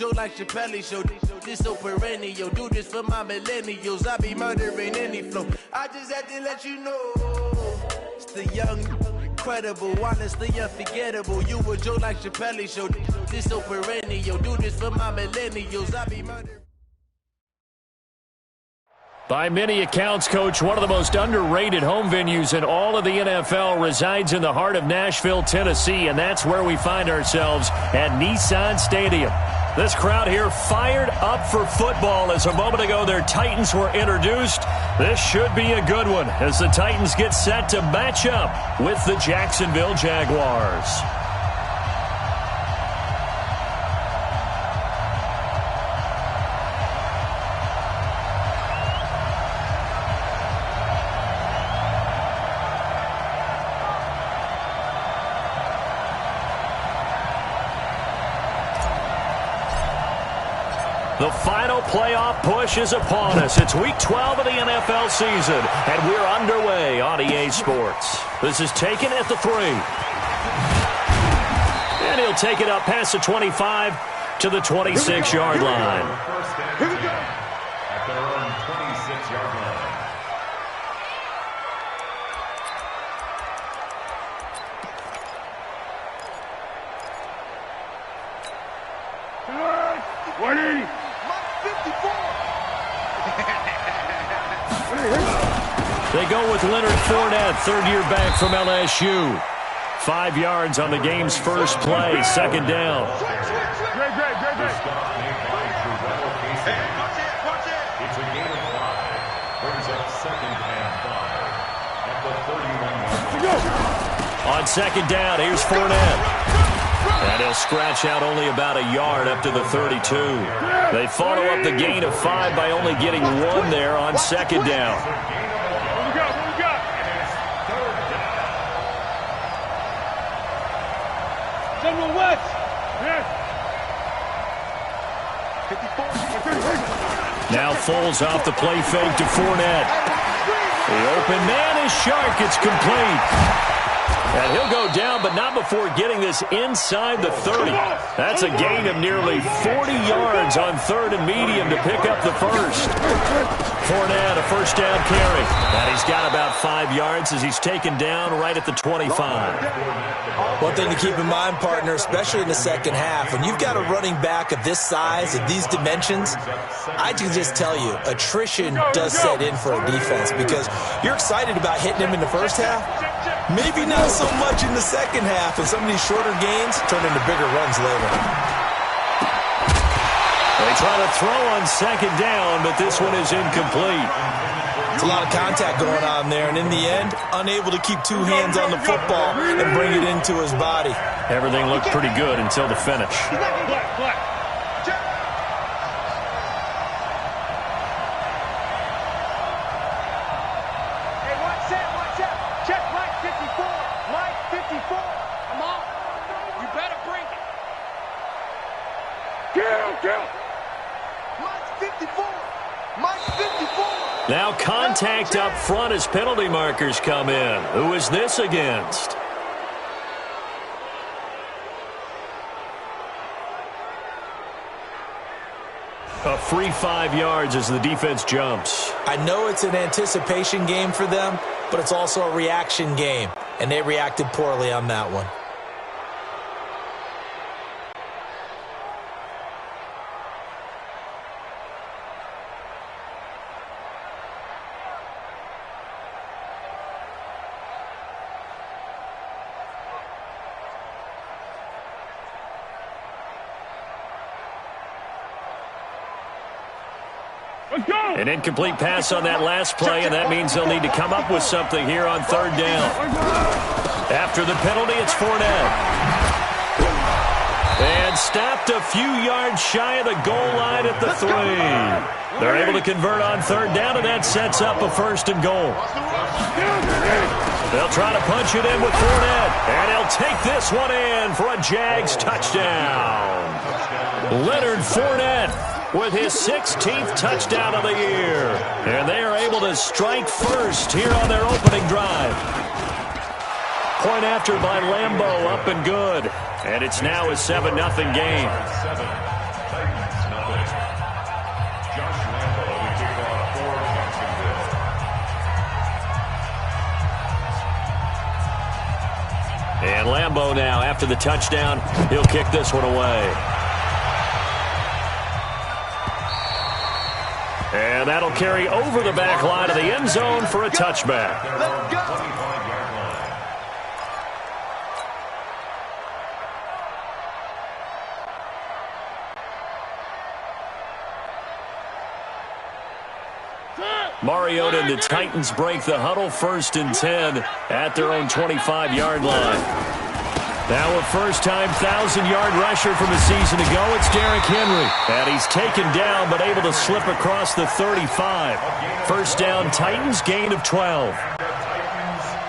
Like Chappelle show, this so perennial. Do this for my millennials. I be murdering any flow. I just had to let you know. It's the young, incredible, honestly unforgettable. You a Joe like Chappelle show. This so perennial. Do this for my millennials. I be murdering. By many accounts, Coach, one of the most underrated home venues in all of the NFL resides in the heart of Nashville, Tennessee, and that's where we find ourselves at Nissan Stadium. This crowd here fired up for football as a moment ago their Titans were introduced. This should be a good one as the Titans get set to match up with the Jacksonville Jaguars. The final playoff push is upon us. It's Week 12 of the NFL season, and we're underway on EA Sports. This is taken at the 3. And he'll take it up past the 25 to the 26-yard line. Here we go. At their own 26-yard line. They go with Leonard Fournette, third-year back from LSU. 5 yards on the game's first play, second down. It's a gain of 5. Brings up 2nd and 5 at the 31-yard line. On second down, here's Fournette. And he'll scratch out only about a yard up to the 32. They follow up the gain of 5 by only getting 1 there on second down. Now Foles off the play fake to Fournette. The open man is Shark. It's complete. And he'll go down, but not before getting this inside the 30. That's a gain of nearly 40 yards on third and medium to pick up the first. Fournette, a first down carry. And he's got about 5 yards as he's taken down right at the 25. One thing to keep in mind, partner, especially in the second half, when you've got a running back of this size, of these dimensions, I can just tell you, attrition does set in for a defense because you're excited about hitting him in the first half. Maybe not so much in the second half, and some of these shorter gains turn into bigger runs later. They try to throw on second down, but this one is incomplete. It's a lot of contact going on there, and in the end, unable to keep 2 hands on the football and bring it into his body. Everything looked pretty good until the finish. Now contact up front as penalty markers come in. Who is this against? A free 5 yards as the defense jumps. I know it's an anticipation game for them, but it's also a reaction game, and they reacted poorly on that one. An incomplete pass on that last play, and that means they'll need to come up with something here on third down. After the penalty, it's Fournette. And stopped a few yards shy of the goal line at the 3. They're able to convert on third down, and that sets up a first and goal. They'll try to punch it in with Fournette, and he'll take this one in for a Jags touchdown. Leonard Fournette with his 16th touchdown of the year. And they are able to strike first here on their opening drive. Point after by Lambeau, up and good. And it's now a 7-0 game. Lambeau now. After the touchdown, he'll kick this one away. And that'll carry over the back line of the end zone for a touchback. Let's go. Mariota and the Titans break the huddle, 1st and 10 at their own 25-yard line. Now a first-time 1,000-yard rusher from a season ago, it's Derrick Henry. And he's taken down but able to slip across the 35. First down, Titans, gain of 12.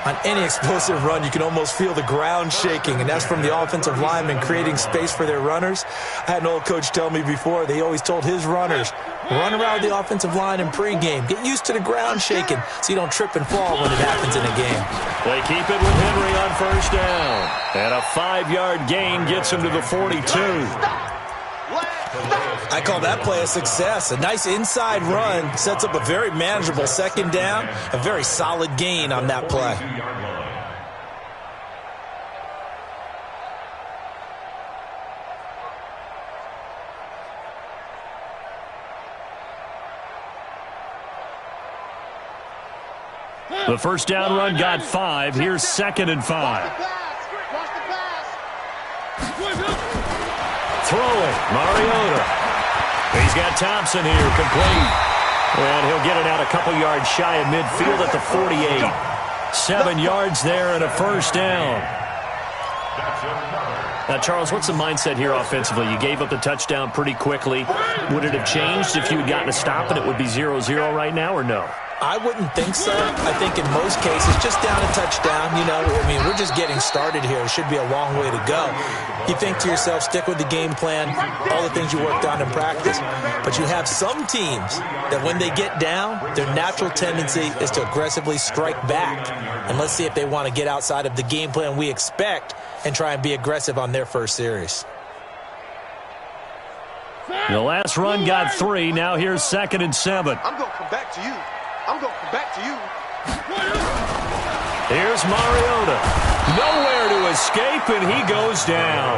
On any explosive run, you can almost feel the ground shaking, and that's from the offensive linemen creating space for their runners. I had an old coach tell me before, they always told his runners, run around the offensive line in pregame. Get used to the ground shaking so you don't trip and fall when it happens in a game. They keep it with Henry on first down. And a 5-yard gain gets him to the 42. I call that play a success. A nice inside run sets up a very manageable second down. A very solid gain on that play. The first down run got 5. Here's 2nd and 5. Throwing, Mariota. He's got Thompson here, complete. And he'll get it out a couple yards shy of midfield at the 48. 7 yards there and a first down. Now, Charles, what's the mindset here offensively? You gave up the touchdown pretty quickly. Would it have changed if you had gotten a stop and it would be 0-0 right now, or no? I wouldn't think so. I think in most cases, just down a touchdown, we're just getting started here. It should be a long way to go. You think to yourself, stick with the game plan, all the things you worked on in practice. But you have some teams that when they get down, their natural tendency is to aggressively strike back. And let's see if they want to get outside of the game plan we expect and try and be aggressive on their first series. The last run got 3. Now here's 2nd and 7. I'm going to come back to you. I'm going to come back to you. Here's Mariota. Nowhere to escape, and he goes down.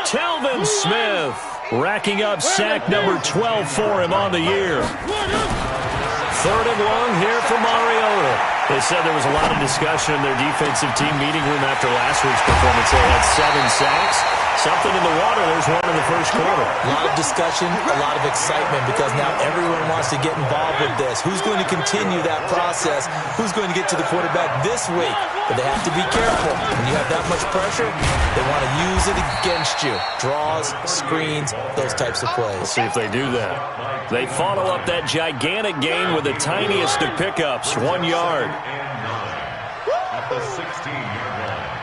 Telvin Smith racking up sack number 12 for him on the year. 3rd and long here for Mariota. They said there was a lot of discussion in their defensive team meeting room after last week's performance. They had 7 sacks. Something in the water. There's one in the first quarter. A lot of discussion, a lot of excitement, because now everyone wants to get involved with this. Who's going to continue that process? Who's going to get to the quarterback this week? But they have to be careful. When you have that much pressure, they want to use it against you. Draws, screens, those types of plays. Let's see if they do that. They follow up that gigantic gain with the tiniest of pickups, 1 yard. At the 16-yard line.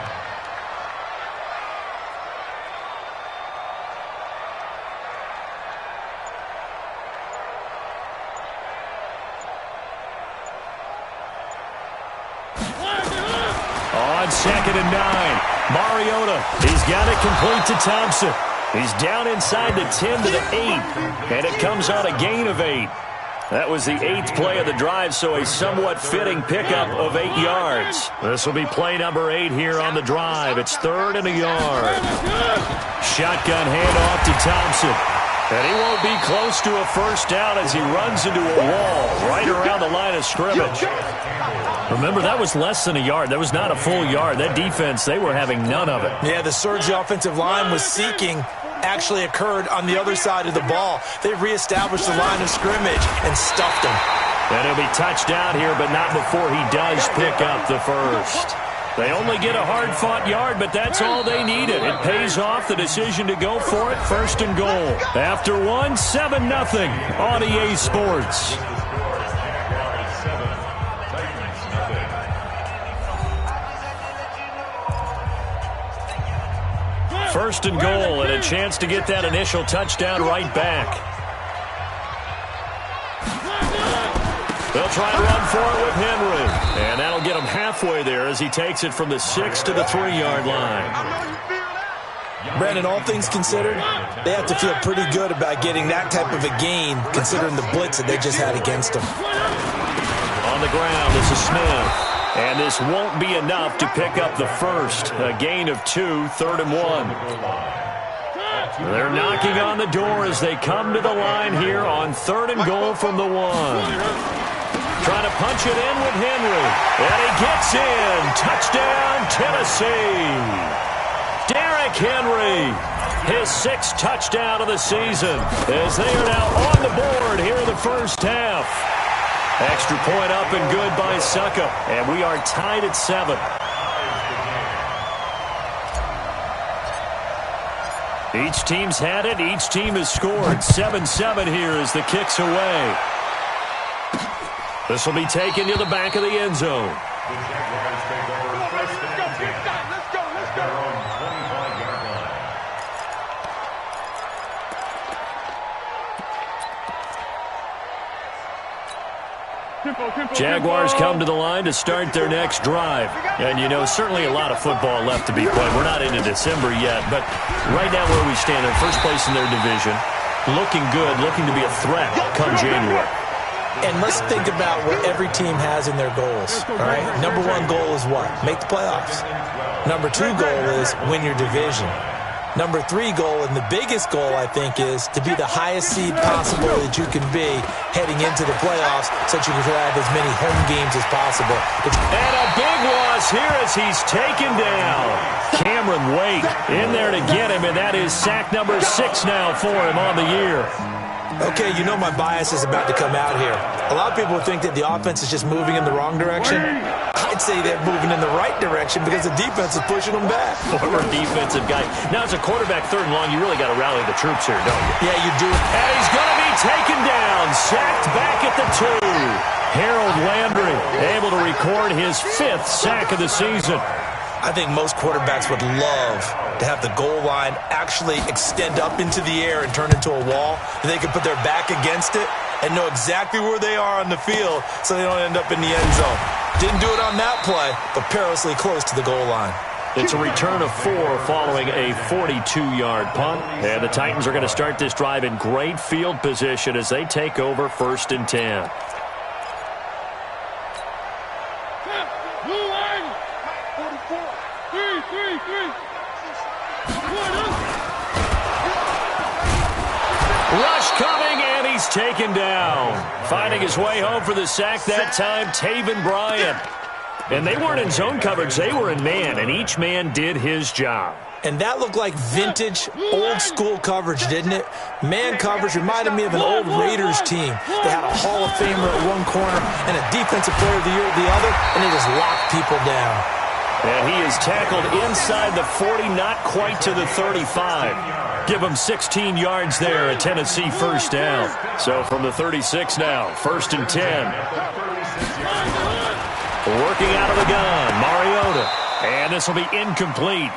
On 2nd and 9, Mariota, he's got it complete to Thompson. He's down inside the 10 to the 8, and it comes on a gain of 8. That was the 8th play of the drive, so a somewhat fitting pickup of 8 yards. This will be play number 8 here on the drive. It's 3rd and a yard. Shotgun handoff to Thompson. And he won't be close to a first down as he runs into a wall right around the line of scrimmage. Remember, that was less than a yard. That was not a full yard. That defense, they were having none of it. Yeah, the surge the offensive line was seeking actually occurred on the other side of the ball. They reestablished the line of scrimmage and stuffed him. And he'll be touched down here, but not before he does pick up the first. They only get a hard-fought yard, but that's all they needed. It pays off the decision to go for it, 1st and goal. After 1, 7-0 on EA Sports. First and goal, and a chance to get that initial touchdown right back. They'll try to run for it with Henry. And that'll get him halfway there as he takes it from the 6 to the 3-yard line. Brandon, all things considered, they have to feel pretty good about getting that type of a gain, considering the blitz that they just had against them. On the ground, this is Smith. And this won't be enough to pick up the first. A gain of 2, 3rd and 1. They're knocking on the door as they come to the line here on 3rd and goal from the 1. Trying to punch it in with Henry. And he gets in. Touchdown, Tennessee. Derrick Henry, his 6th touchdown of the season, as they are now on the board here in the first half. Extra point up and good by Suckup, and we are tied at 7. Each team's had it. Each team has scored. 7-7 here as the kick's away. This will be taken to the back of the end zone. The Jaguars take over first and 10. Let's go. Their own 25-yard line. Jaguars come to the line to start their next drive. And, you know, certainly a lot of football left to be played. We're not into December yet, but right now where we stand, in first place in their division, looking good, looking to be a threat come January. And let's think about what every team has in their goals, all right? Number 1 goal is what? Make the playoffs. Number 2 goal is win your division. Number 3 goal, and the biggest goal, I think, is to be the highest seed possible that you can be heading into the playoffs so that you can have as many home games as possible. And a big loss here as he's taken down. Cameron Wake in there to get him, and that is sack number 6 now for him on the year. Okay, you know my bias is about to come out here. A lot of people think that the offense is just moving in the wrong direction. I'd say they're moving in the right direction because the defense is pushing them back. Former defensive guy. Now, as a quarterback, 3rd and long, you really got to rally the troops here, don't you? Yeah, you do. And he's going to be taken down. Sacked back at the 2. Harold Landry able to record his 5th sack of the season. I think most quarterbacks would love to have the goal line actually extend up into the air and turn into a wall, and they can put their back against it and know exactly where they are on the field so they don't end up in the end zone. Didn't do it on that play, but perilously close to the goal line. It's a return of 4 following a 42-yard punt, and the Titans are going to start this drive in great field position as they take over 1st and 10. Rush coming, and he's taken down. Finding his way home for the sack that time, Taven Bryan. And they weren't in zone coverage, they were in man, and each man did his job. And that looked like vintage, old-school coverage, didn't it? Man coverage reminded me of an old Raiders team. They had a Hall of Famer at one corner and a Defensive Player of the Year at the other, and they just locked people down. And he is tackled inside the 40, not quite to the 35. Give him 16 yards there, a Tennessee first down. So from the 36 now, 1st and 10. Working out of the gun, Mariota. And this will be incomplete.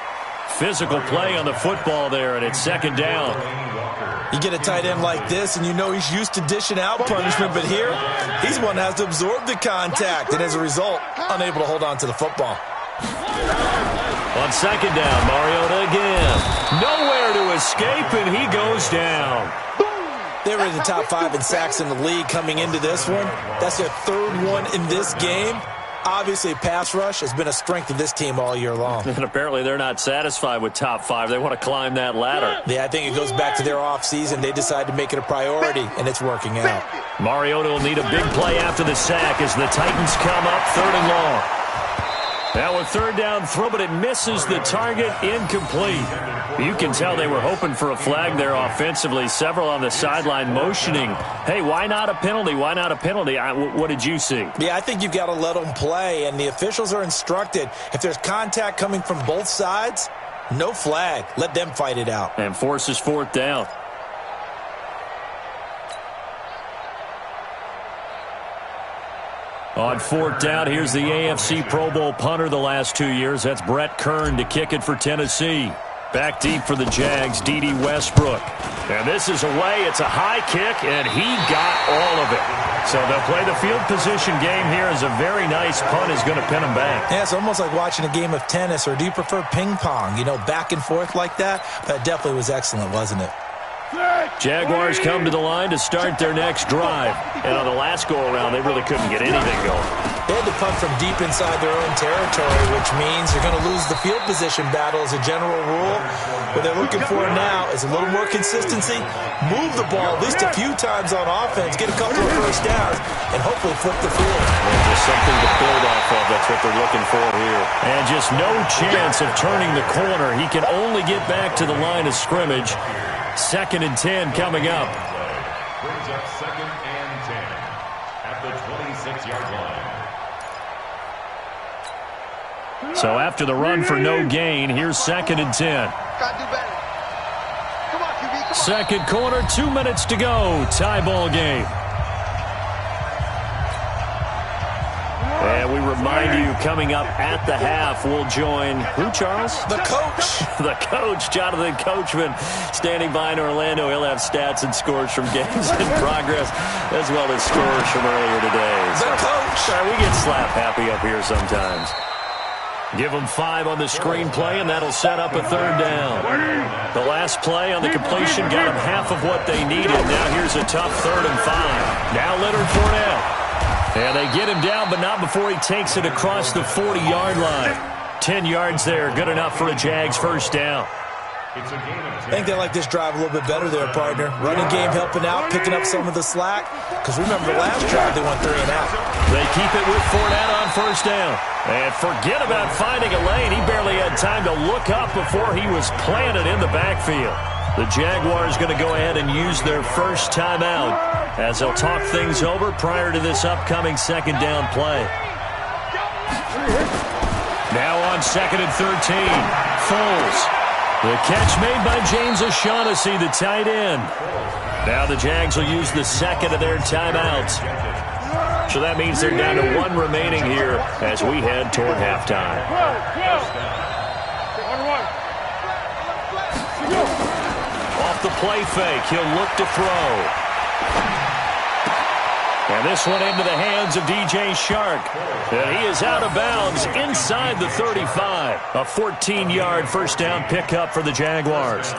Physical play on the football there, and it's 2nd down. You get a tight end like this, and you know he's used to dishing out punishment, but here, he's one that has to absorb the contact, and as a result, unable to hold on to the football. On 2nd down, Mariota again. Nowhere to escape, and he goes down. They were in the top 5 in sacks in the league coming into this one. That's their 3rd one in this game. Obviously, pass rush has been a strength of this team all year long. And apparently they're not satisfied with top 5. They want to climb that ladder. Yeah, I think it goes back to their offseason. They decided to make it a priority, and it's working out. Mariota will need a big play after the sack as the Titans come up 3rd and long. Now a 3rd down throw, but it misses the target, incomplete. You can tell they were hoping for a flag there offensively. Several on the sideline motioning, hey, why not a penalty? Why not a penalty? What did you see? Yeah, I think you've got to let them play, and the officials are instructed. If there's contact coming from both sides, no flag. Let them fight it out. And forces 4th down. On 4th down, here's the AFC Pro Bowl punter the last 2 years. That's Brett Kern to kick it for Tennessee. Back deep for the Jags, D.D. Westbrook. And this is away. It's a high kick, and he got all of it. So they'll play the field position game here as a very nice punt is going to pin them back. Yeah, it's almost like watching a game of tennis, or do you prefer ping pong? You know, back and forth like that? That definitely was excellent, wasn't it? Jaguars come to the line to start their next drive. And on the last go-around, they really couldn't get anything going. They had to punt from deep inside their own territory, which means you're going to lose the field position battle as a general rule. What they're looking for now is a little more consistency, move the ball at least a few times on offense, get a couple of first downs, and hopefully flip the field. And just something to build off of. That's what they're looking for here. And just no chance of turning the corner. He can only get back to the line of scrimmage. 2nd and 10 coming up. Brings up 2nd and 10 at the 26-yard line. So after the run for no gain, here's 2nd and 10. Second quarter, 2 minutes to go. Tie ball game. And we remind you, coming up at the half, we'll join who, Charles? The coach. The coach, Jonathan Coachman, standing by in Orlando. He'll have stats and scores from games in progress, as well as scores from earlier today. The coach. Sorry, we get slap happy up here sometimes. Give them 5 on the screenplay, and that'll set up a 3rd down. The last play on the completion got them half of what they needed. Now here's a tough 3rd and 5. Now Leonard Fournette. And they get him down, but not before he takes it across the 40-yard line. 10 yards there, good enough for a Jags first down. I think they like this drive a little bit better there, partner. Running game helping out, picking up some of the slack. Because remember, the last drive they went 3 and out. They keep it with Fournette on first down. And forget about finding a lane. He barely had time to look up before he was planted in the backfield. The Jaguars going to go ahead and use their first timeout as they'll talk things over prior to this upcoming 2nd down play. Now on 2nd and 13, Foles. The catch made by James O'Shaughnessy, the tight end. Now the Jags will use the 2nd of their timeouts. So that means they're down to 1 remaining here as we head toward halftime. Off the play fake, he'll look to throw. And this one into the hands of DJ Shark. And he is out of bounds inside the 35. A 14-yard first down pickup for the Jaguars.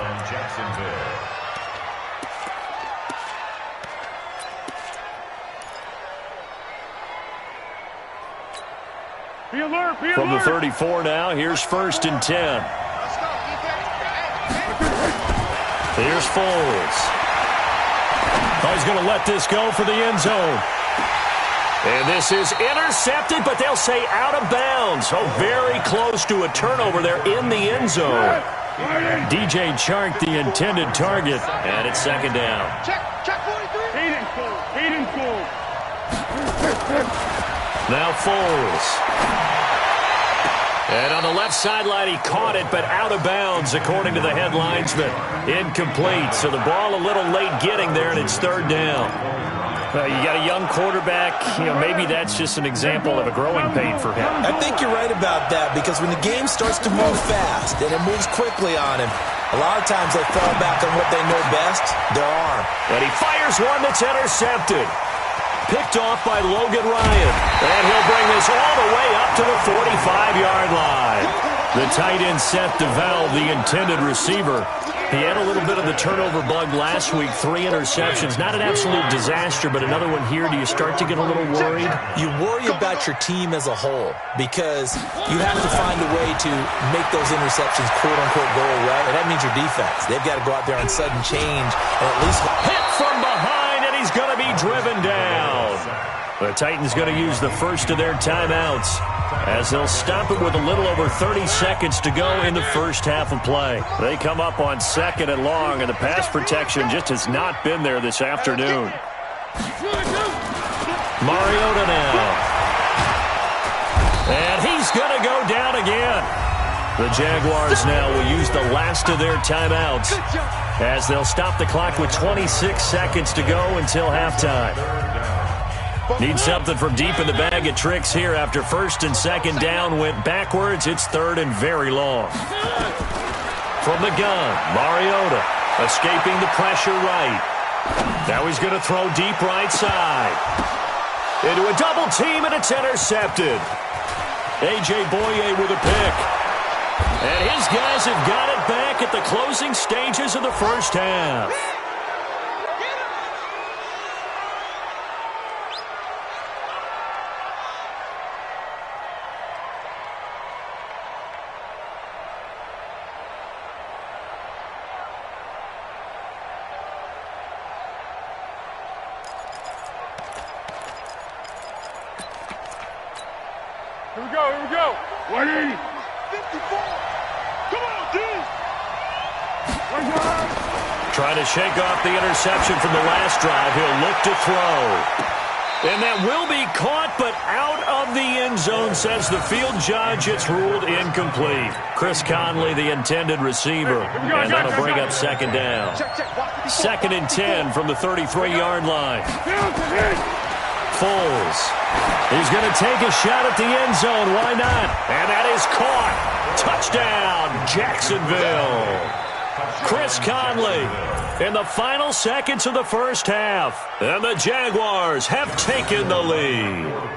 From the 34 now, here's 1st and 10. Here's Foles. Oh, he's going to let this go for the end zone. And this is intercepted, but they'll say out of bounds. Oh, very close to a turnover there in the end zone. DJ Chark, the intended target, and it's 2nd down. Check 43. Hayden Cole. Now Foles. And on the left sideline, he caught it, but out of bounds, according to the head linesman. Incomplete, so the ball a little late getting there, and it's 3rd down. You got a young quarterback. Maybe that's just an example of a growing pain for him. I think you're right about that, because when the game starts to move fast and it moves quickly on him, a lot of times they fall back on what they know best, their arm. And he fires one that's intercepted. Picked off by Logan Ryan. And he'll bring this all the way up to the 45-yard line. The tight end set to Valve, the intended receiver. He had a little bit of the turnover bug last week. 3 interceptions. Not an absolute disaster, but another one here. Do you start to get a little worried? You worry about your team as a whole because you have to find a way to make those interceptions quote-unquote go away, and that means your defense. They've got to go out there on sudden change and at least hit from behind, and he's going to be driven down. The Titans going to use the first of their timeouts as they'll stop it with a little over 30 seconds to go in the first half of play. They come up on 2nd and long, and the pass protection just has not been there this afternoon. Mariota now. And he's going to go down again. The Jaguars now will use the last of their timeouts as they'll stop the clock with 26 seconds to go until halftime. Need something from deep in the bag of tricks here after 1st and 2nd down went backwards. It's 3rd and very long. From the gun, Mariota escaping the pressure right. Now he's going to throw deep right side. Into a double team, and it's intercepted. A.J. Boye with a pick. And his guys have got it back at the closing stages of the first half. Here we go. 180. 54. Come on, dude. Trying to shake off the interception from the last drive. He'll look to throw. And that will be caught, but out of the end zone, says the field judge. It's ruled incomplete. Chris Conley, the intended receiver. And that'll bring up second down. 2nd and 10 from the 33-yard line. Foles. He's going to take a shot at the end zone. Why not? And that is caught. Touchdown, Jacksonville. Chris Conley in the final seconds of the first half. And the Jaguars have taken the lead.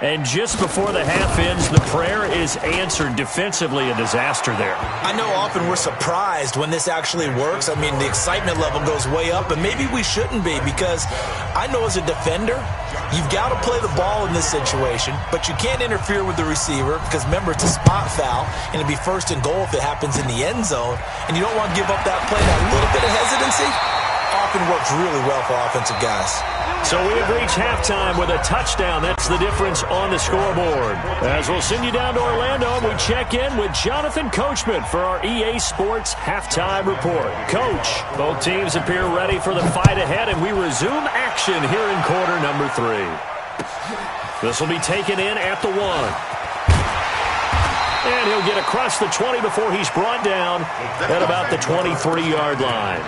And just before the half ends, the prayer is answered. Defensively, a disaster there. I know often we're surprised when this actually works. I mean, the excitement level goes way up, and maybe we shouldn't be, because I know as a defender, you've got to play the ball in this situation, but you can't interfere with the receiver because, remember, it's a spot foul, and it'd be 1st and goal if it happens in the end zone, and you don't want to give up that play. That little bit of hesitancy often works really well for offensive guys. So we have reached halftime with a touchdown. That's the difference on the scoreboard. As we'll send you down to Orlando, and we check in with Jonathan Coachman for our EA Sports Halftime Report. Coach, both teams appear ready for the fight ahead, and we resume action here in quarter number 3. This will be taken in at the 1. And he'll get across the 20 before he's brought down at about the 23-yard line.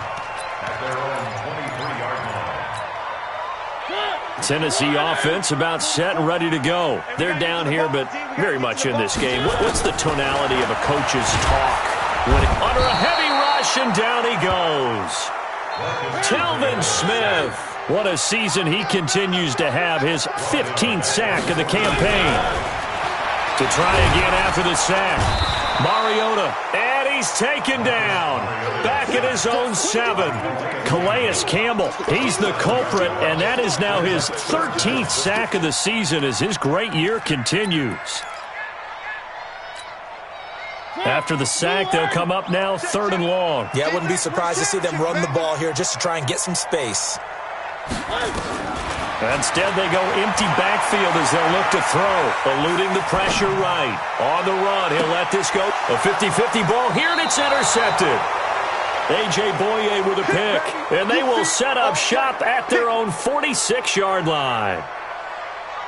Tennessee offense about set and ready to go. They're down here, but very much in this game. What's the tonality of a coach's talk? Under a heavy rush, and down he goes. Telvin Smith. What a season he continues to have. His 15th sack of the campaign. To try again after the sack. Mariota. And he's taken down. Back at his own 7. Calais Campbell. He's the culprit, and that is now his 13th sack of the season as his great year continues. After the sack, they'll come up now 3rd and long. Yeah, I wouldn't be surprised to see them run the ball here just to try and get some space. Instead, they go empty backfield as they'll look to throw, eluding the pressure right. On the run, he'll let this go. A 50-50 ball here, and it's intercepted. A.J. Boye with a pick, and they will set up shop at their own 46-yard line.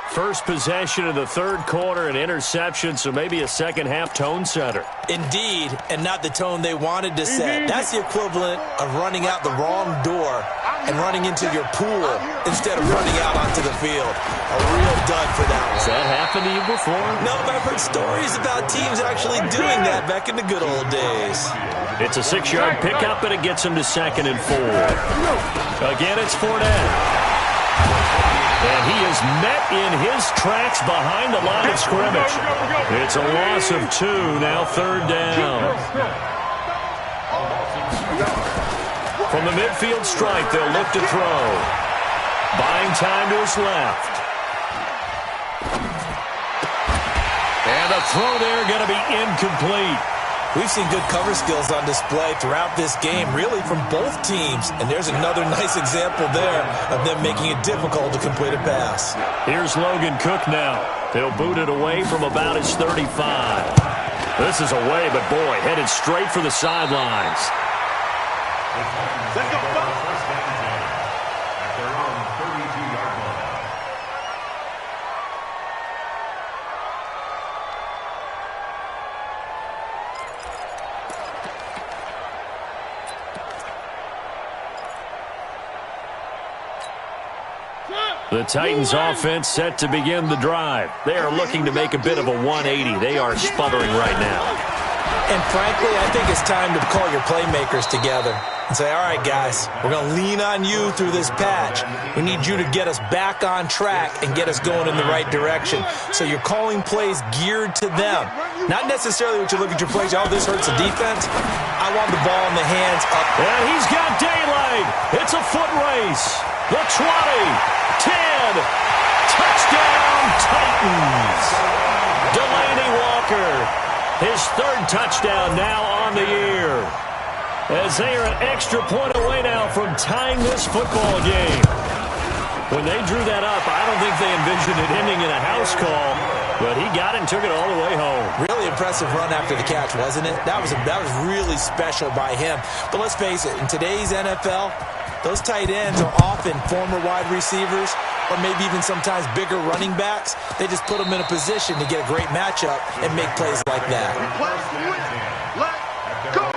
First possession of the 3rd quarter, an interception, so maybe a second-half tone setter. Indeed, and not the tone they wanted to set. That's the equivalent of running out the wrong door and running into your pool instead of running out onto the field. A real dud for that one. Has that happened to you before? No, but I've heard stories about teams actually doing that back in the good old days. It's a 6-yard pickup, and it gets him to 2nd and 4. Again, it's Fournette. And he is met in his tracks behind the line of scrimmage. It's a loss of 2, now 3rd down. From the midfield stripe, they'll look to throw. Buying time to his left. And a throw there going to be incomplete. We've seen good cover skills on display throughout this game, really from both teams. And there's another nice example there of them making it difficult to complete a pass. Here's Logan Cook now. He'll boot it away from about his 35. This is away, but boy, headed straight for the sidelines. Let's go. First down at their own 32-yard line. The Titans offense set to begin the drive. They are looking to make a bit of a 180. They are sputtering right now. And frankly, I think it's time to call your playmakers together. and say, all right, guys, we're going to lean on you through this patch. We need you to get us back on track and get us going in the right direction. So you're calling plays geared to them. Not necessarily what you look at your plays, oh, this hurts the defense. I want the ball in the hands up. And he's got daylight. It's a foot race. The 20, 10, touchdown Titans. Delaney Walker, his third touchdown now on the year. As they are an extra point away now from tying this football game. When they drew that up, I don't think they envisioned it ending in a house call, but he got it and took it all the way home. Really impressive run after the catch, wasn't it? That was really special by him. But let's face it, in today's NFL, those tight ends are often former wide receivers or maybe even sometimes bigger running backs. They just put them in a position to get a great matchup and make plays like that. Let's go.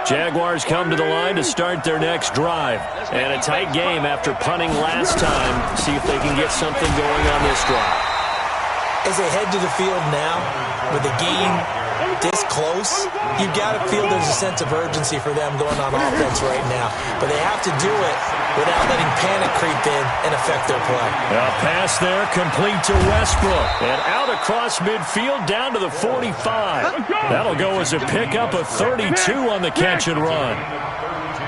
Jaguars come to the line to start their next drive. And a tight game after punting last time. See if they can get something going on this drive. As they head to the field now, with the game this close, you've got to feel there's a sense of urgency for them going on offense right now. But they have to do it without letting panic creep in and affect their play. A pass there, complete to Westbrook. And out across midfield, down to the 45. That'll go as a pickup of 32 on the catch and run.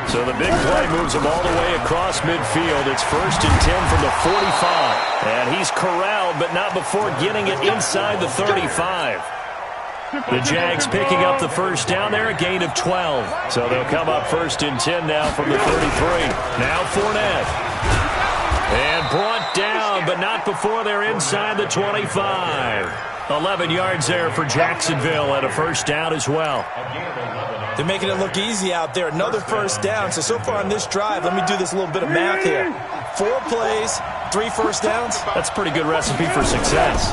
So the big play moves him all the way across midfield. It's 1st and 10 from the 45. And he's corralled, but not before getting it inside the 35. The Jags picking up the first down there, a gain of 12. So they'll come up 1st and 10 now from the 33. Now Fournette. And brought down, but not before they're inside the 25. 11 yards there for Jacksonville and a first down as well. They're making it look easy out there. Another first down. So far on this drive, let me do this little bit of math here. 4 plays, 3 first downs. That's a pretty good recipe for success.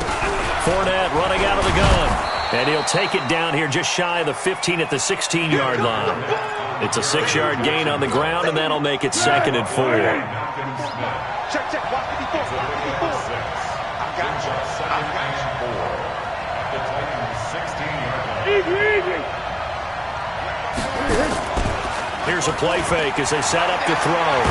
Fournette running out of the gun. And he'll take it down here just shy of the 15 at the 16-yard line. It's a 6-yard gain on the ground, and that'll make it 2nd and 4. Check. Watch 54. I got you. Easy. Here's a play fake as they set up to throw.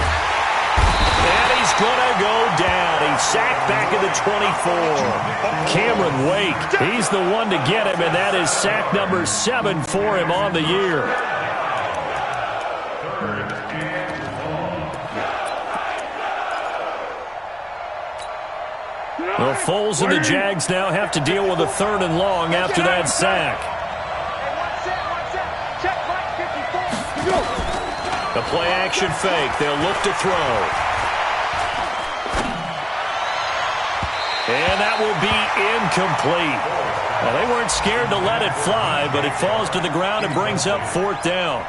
And he's going to go down. He's sacked back at the 24. Cameron Wake, he's the one to get him, and that is sack number 7 for him on the year. Well, Foles and the Jags now have to deal with a 3rd and long after that sack. The play-action fake. They'll look to throw. And that will be incomplete. Well, they weren't scared to let it fly, but it falls to the ground and brings up 4th down.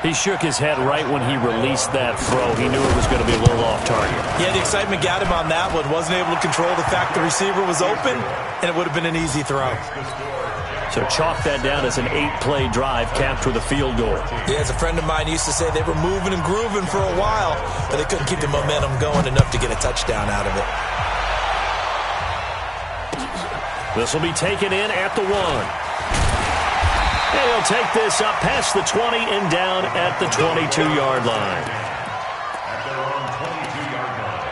He shook his head right when he released that throw. He knew it was going to be a little off target. Yeah, the excitement got him on that one. Wasn't able to control the fact the receiver was open, and it would have been an easy throw. So chalk that down as an 8-play drive capped with a field goal. Yeah, as a friend of mine used to say, they were moving and grooving for a while, but they couldn't keep the momentum going enough to get a touchdown out of it. This will be taken in at the 1. And he'll take this up past the 20 and down at the 22-yard line. At their own 22-yard line.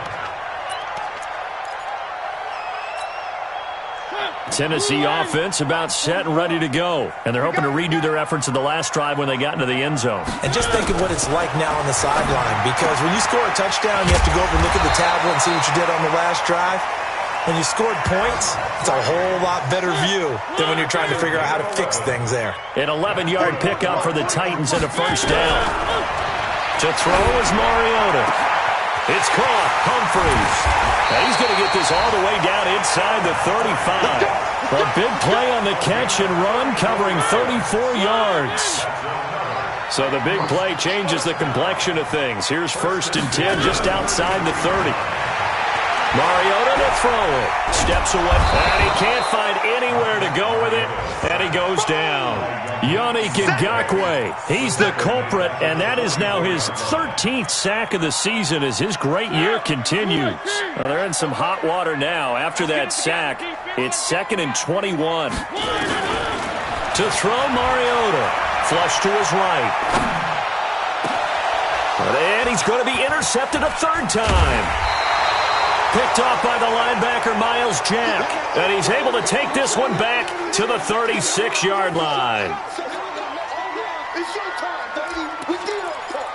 Tennessee offense about set and ready to go. And they're hoping to redo their efforts in the last drive when they got into the end zone. And just think of what it's like now on the sideline, because when you score a touchdown, you have to go over and look at the tablet and see what you did on the last drive. When you scored points, it's a whole lot better view than when you're trying to figure out how to fix things there. An 11-yard pickup for the Titans and a first down. To throw is Mariota. It's caught. Humphries. Now he's going to get this all the way down inside the 35. A big play on the catch and run, covering 34 yards. So the big play changes the complexion of things. Here's 1st and 10 just outside the 30. Mariota to throw it. Steps away. And he can't find anywhere to go with it. And he goes down. Yannick Ngakoue, he's the culprit, and that is now his 13th sack of the season as his great year continues. Well, they're in some hot water now. After that sack, it's 2nd and 21. To throw, Mariota. Flush to his right. And he's going to be intercepted a 3rd time. Picked off by the linebacker, Miles Jack. And he's able to take this one back to the 36-yard line. It's your time, baby. We did our part.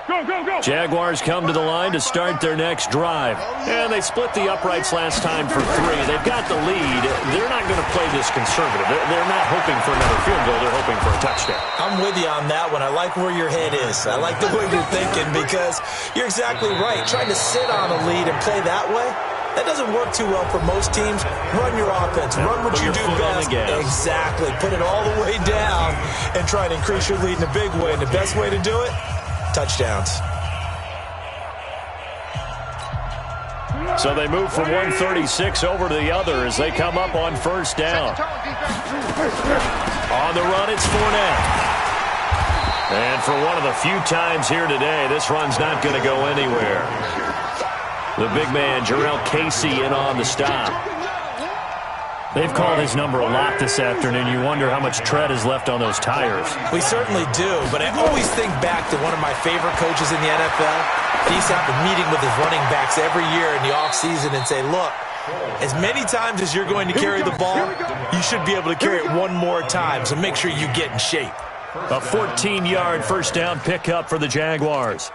Go, go, go. Jaguars come to the line to start their next drive. And they split the uprights last time for 3. They've got the lead. They're not going to play this conservative. They're not hoping for another field goal. They're hoping for a touchdown. I'm with you on that one. I like where your head is. I like the way you're thinking because you're exactly right. Trying to sit on a lead and play that way, that doesn't work too well for most teams. Run your offense. Run what you do best. Exactly. Put it all the way down and try to increase your lead in a big way. And the best way to do it, touchdowns. So they move from 136 over to the other as they come up on 1st down. On the run, it's Fournette. And for one of the few times here today, this run's not going to go anywhere. The big man, Jarrell Casey, in on the stop. They've called his number a lot this afternoon. You wonder how much tread is left on those tires. We certainly do, but I always think back to one of my favorite coaches in the NFL. He used to have a meeting with his running backs every year in the offseason and say, look, as many times as you're going to carry the ball, you should be able to carry it one more time, so make sure you get in shape. A 14-yard 1st down pickup for the Jaguars.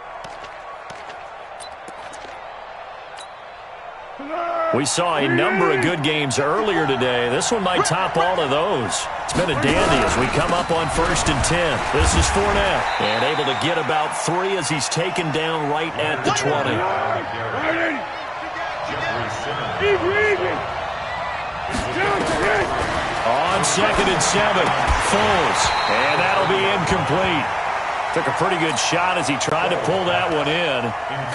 We saw a number of good games earlier today. This one might top all of those. It's been a dandy as we come up on 1st and 10. This is Fournette. And able to get about 3 as he's taken down right at the 20. On 2nd and 7, Foles. And that'll be incomplete. Took a pretty good shot as he tried to pull that one in.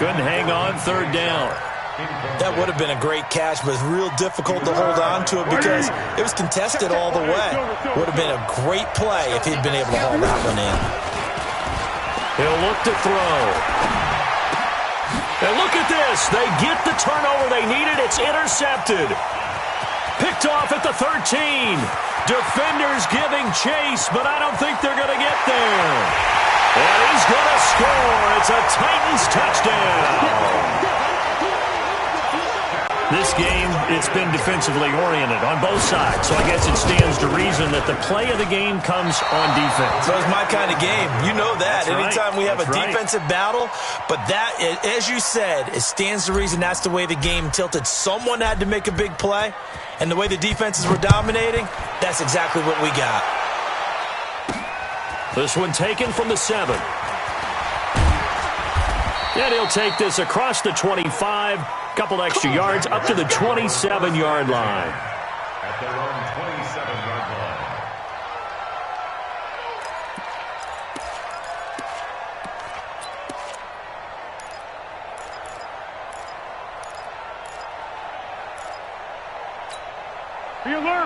Couldn't hang on 3rd down. That would have been a great catch, but it's real difficult to hold on to it because it was contested all the way. Would have been a great play if he'd been able to hold that one in. He'll look to throw. And look at this. They get the turnover they needed. It's intercepted. Picked off at the 13. Defenders giving chase, but I don't think they're going to get there. And he's going to score. It's a Titans touchdown. This game, it's been defensively oriented on both sides, so I guess it stands to reason that the play of the game comes on defense. So it's my kind of game. You know that. That's Anytime right. we have That's a defensive battle, but that, as you said, it stands to reason that's the way the game tilted. Someone had to make a big play, and the way the defenses were dominating, that's exactly what we got. This one taken from the 7. And he'll take this across the 25. Couple extra yards up to the 27-yard line. At their own 27-yard line.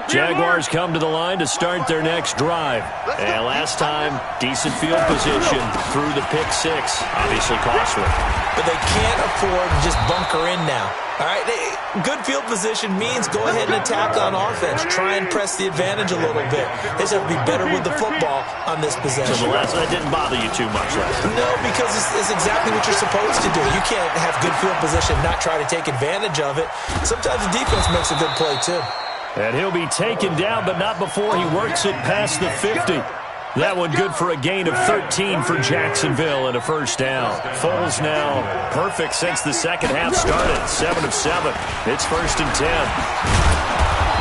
Jaguars come to the line to start their next drive. And last time, decent field position through the pick 6. Obviously costly. But they can't afford to just bunker in now. All right, good field position means go ahead and attack on offense. Try and press the advantage a little bit. They just have to be better with the football on this possession. So the last that didn't bother you too much last time. No, because it's exactly what you're supposed to do. You can't have good field position and not try to take advantage of it. Sometimes the defense makes a good play, too. And he'll be taken down, but not before he works it past the 50. That one good for a gain of 13 for Jacksonville and a 1st down. Foles now perfect since the second half started. 7 of 7. It's 1st and 10.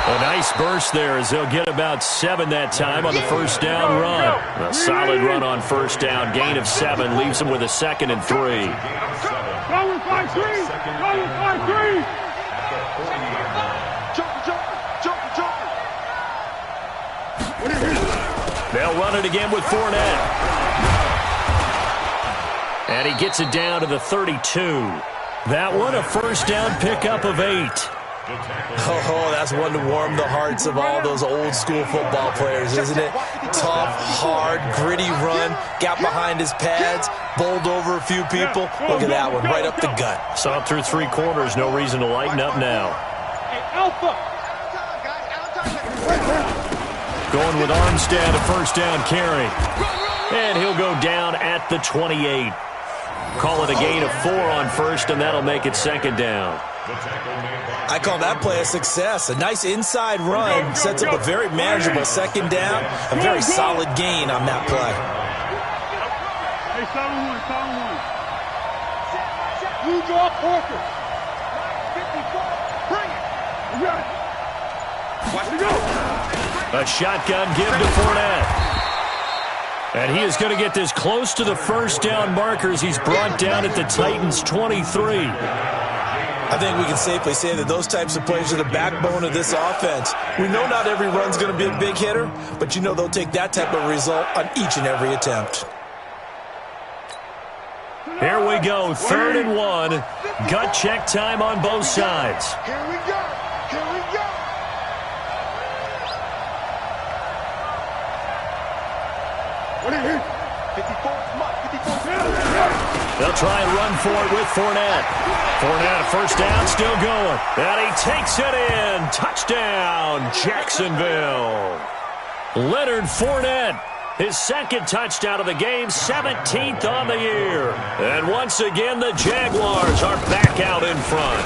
A nice burst there as they'll get about 7 that time on the 1st down run. A solid run on 1st down. Gain of 7 leaves them with a 2nd and 3. Go with 5-3. Go with 5-3. They'll run it again with Fournette. And he gets it down to the 32. That one a first down pickup of 8. Oh, that's one to warm the hearts of all those old school football players, isn't it? Tough, hard, gritty run, got behind his pads, bowled over a few people. Look at that one, right up the gut. Saw it through 3 quarters, no reason to lighten up now. Going with Armstead, a first down carry. And he'll go down at the 28. Call it a gain of 4 on first, and that'll make it second down. I call that play a success. A nice inside run sets up a very manageable second down. A very solid gain on that play. Hey, 7-1. You draw Parker. 54. Bring it. You got it. Watch it go. A shotgun give to Fournette. And he is going to get this close to the first down markers. He's brought down at the Titans' 23. I think we can safely say that those types of plays are the backbone of this offense. We know not every run's going to be a big hitter, but you know they'll take that type of result on each and every attempt. Here we go, 3rd and 1. Gut check time on both sides. Here we go. Here we go. What are you? 54. Come on, 54. They'll try and run for it with Fournette. Fournette, first down, still going. And he takes it in. Touchdown, Jacksonville. Leonard Fournette, his second touchdown of the game, 17th on the year. And once again, the Jaguars are back out in front.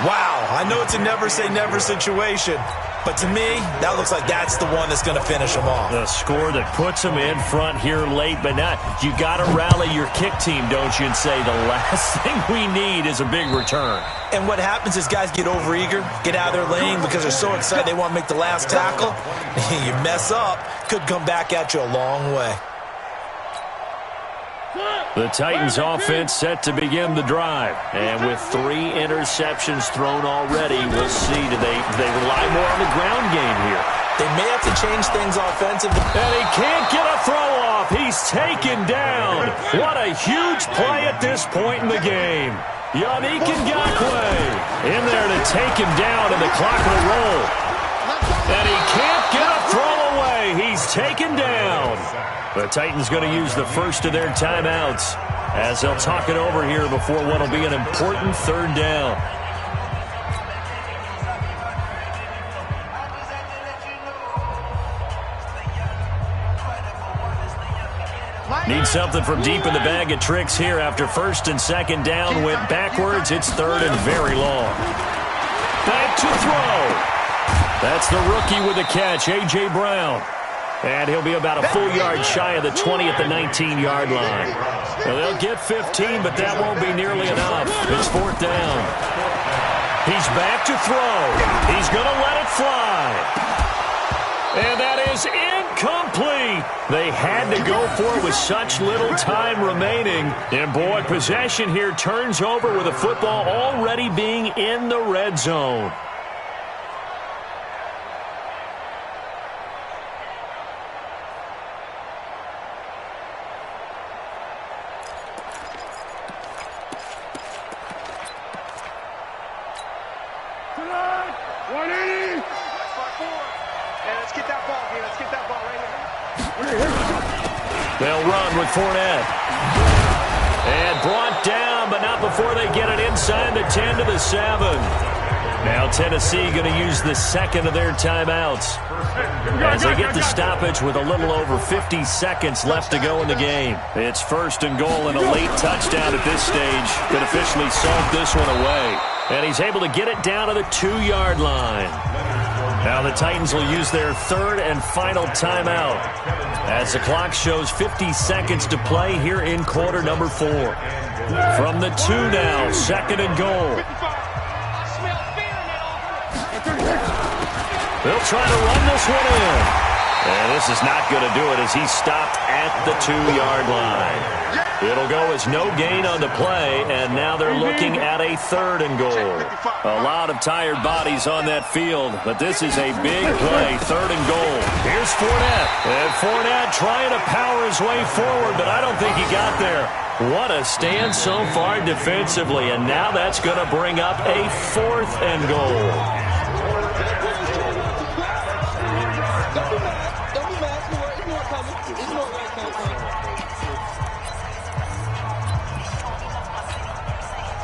Wow, I know it's a never-say-never situation, but to me, that looks like that's the one that's going to finish them off. The score that puts them in front here late, but not. You got to rally your kick team, don't you, and say the last thing we need is a big return. And what happens is guys get overeager, get out of their lane because they're so excited they want to make the last tackle. You mess up, could come back at you a long way. The Titans offense set to begin the drive. And with 3 interceptions thrown already, we'll see. Do they rely more on the ground game here? They may have to change things offensively. And he can't get a throw off. He's taken down. What a huge play at this point in the game. Yannick Ngakoue in there to take him down, and the clock will roll. And he can't get a throw away. He's taken down. The Titans going to use the first of their timeouts as they'll talk it over here before what will be an important 3rd down. Need something from deep in the bag of tricks here after 1st and 2nd down. Went backwards. It's 3rd and very long. Back to throw. That's the rookie with the catch, A.J. Brown. And he'll be about a full yard shy of the 20 at the 19-yard line. Well, they'll get 15, but that won't be nearly enough. It's 4th down. He's back to throw. He's going to let it fly. And that is incomplete. They had to go for it with such little time remaining. And, boy, possession here turns over with the football already being in the red zone. They'll run with Fournette. And brought down, but not before they get it inside the 10 to the 7. Now Tennessee going to use the second of their timeouts as they get the stoppage with a little over 50 seconds left to go in the game. It's 1st and goal, and a late touchdown at this stage could officially salt this one away. And he's able to get it down to the 2-yard line. Now the Titans will use their 3rd and final timeout as the clock shows 50 seconds to play here in quarter number 4. From the 2 now, 2nd and goal. They'll try to run this one in. And this is not going to do it as he's stopped at the 2-yard line. It'll go as no gain on the play, and now they're looking at a 3rd and goal. A lot of tired bodies on that field, but this is a big play, 3rd and goal. Here's Fournette, and Fournette trying to power his way forward, but I don't think he got there. What a stand so far defensively, and now that's going to bring up a 4th and goal.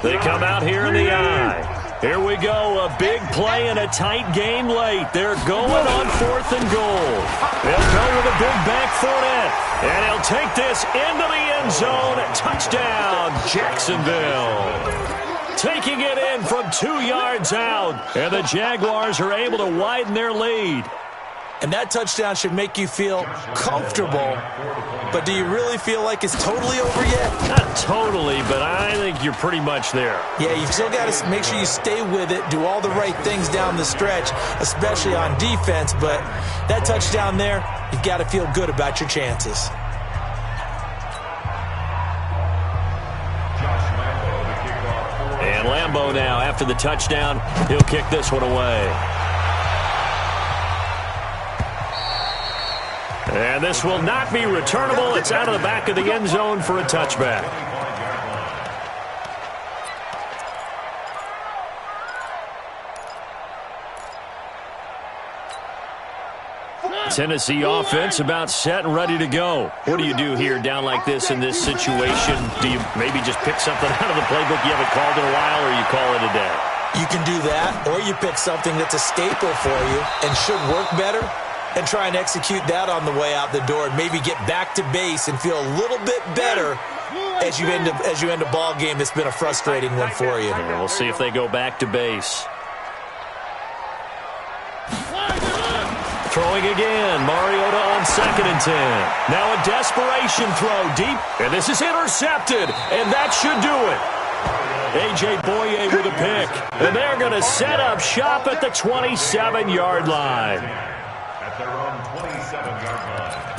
They come out here in the eye. Here we go, a big play and a tight game late. They're going on 4th and goal. They'll go with a big back Fournette, and he'll take this into the end zone. Touchdown, Jacksonville. Taking it in from 2 yards out, and the Jaguars are able to widen their lead. And that touchdown should make you feel comfortable. But do you really feel like it's totally over yet? Not totally, but I think you're pretty much there. Yeah, you've still got to make sure you stay with it, do all the right things down the stretch, especially on defense. But that touchdown there, you've got to feel good about your chances. And Lambeau now, after the touchdown, he'll kick this one away. And this will not be returnable. It's out of the back of the end zone for a touchback. Tennessee offense about set and ready to go. What do you do here down like this in this situation? Do you maybe just pick something out of the playbook you haven't called in a while, or you call it a day? You can do that, or you pick something that's a staple for you and should work better, and try and execute that on the way out the door and maybe get back to base and feel a little bit better as you end a ball game that's been a frustrating one for you. And we'll see if they go back to base. Throwing again, Mariota on 2nd and 10. Now a desperation throw deep, and this is intercepted, and that should do it. A.J. Boye with a pick, and they're going to set up shop at the 27-yard line. At their own 27-yard line.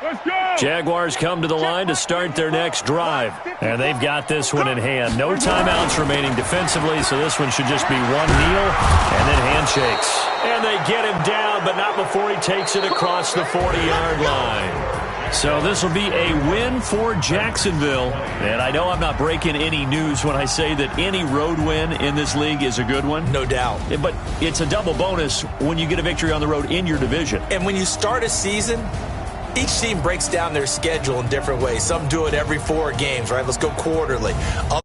Let's go! Jaguars come to the line to start their next drive, and they've got this one in hand. No timeouts remaining defensively, so this one should just be one kneel and then handshakes. And they get him down, but not before he takes it across the 40-yard line. So this will be a win for Jacksonville. And I know I'm not breaking any news when I say that any road win in this league is a good one. No doubt. But it's a double bonus when you get a victory on the road in your division. And when you start a season, each team breaks down their schedule in different ways. Some do it every 4 games, right? Let's go quarterly. Others